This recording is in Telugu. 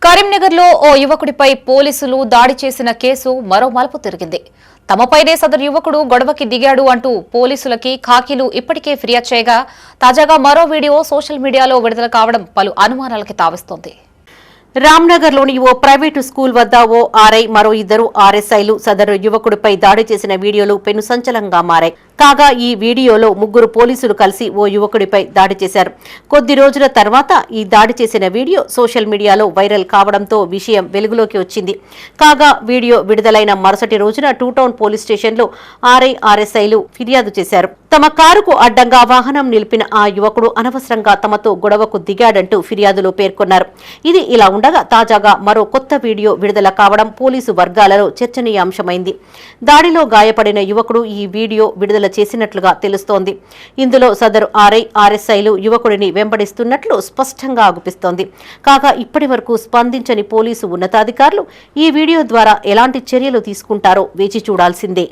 కరీంనగర్లో ఓ యువకుడిపై పోలీసులు దాడి చేసిన కేసు మరో మలుపు తిరిగింది. తమపైనే సదరు యువకుడు గొడవకి దిగాడు అంటూ పోలీసులకి ఖాకీలు ఇప్పటికే ఫిర్యాదు చేయగా తాజాగా మరో వీడియో సోషల్ మీడియాలో విడుదల కావడం పలు అనుమానాలకి తావిస్తోంది. రామ్నగర్లోని ఓ ప్రైవేటు స్కూల్ వద్ద ఓ ఆర్ఐ మరో ఇద్దరు ఆర్ఎస్ఐలు సదరు యువకుడిపై దాడి చేసిన వీడియోలు పెను సంచలనంగా మారాయి. కాగా ఈ వీడియోలో ముగ్గురు పోలీసులు కలిసి ఓ యువకుడిపై దాడి చేశారు. కొద్ది రోజుల తర్వాత ఈ దాడి చేసిన వీడియో సోషల్ మీడియాలో వైరల్ కావడంతో విషయం వెలుగులోకి వచ్చింది. కాగా వీడియో విడుదలైన మరుసటి రోజున టూ టౌన్ పోలీస్ స్టేషన్లో ఆర్ఐ ఆర్ఎస్ఐలు ఫిర్యాదు చేశారు. తమ కారుకు అడ్డంగా వాహనం నిలిపిన ఆ యువకుడు అనవసరంగా తమతో గొడవకు దిగాడంటూ ఫిర్యాదులో పేర్కొన్నారు. ఇది ఇలా ఉండగా తాజాగా మరో కొత్త వీడియో విడుదల కావడం పోలీసు వర్గాలలో చర్చనీయాంశమైంది. దాడిలో గాయపడిన యువకుడు ఈ వీడియో విడుదల చేసినట్లుగా తెలుస్తోంది. ఇందులో సదరు ఆర్ఐ ఆర్ఎస్ఐలు యువకుడిని వెంబడిస్తున్నట్లు స్పష్టంగా ఆగుపిస్తోంది. కాగా ఇప్పటి వరకు స్పందించని పోలీసు ఉన్నతాధికారులు ఈ వీడియో ద్వారా ఎలాంటి చర్యలు తీసుకుంటారో వేచి చూడాల్సిందే.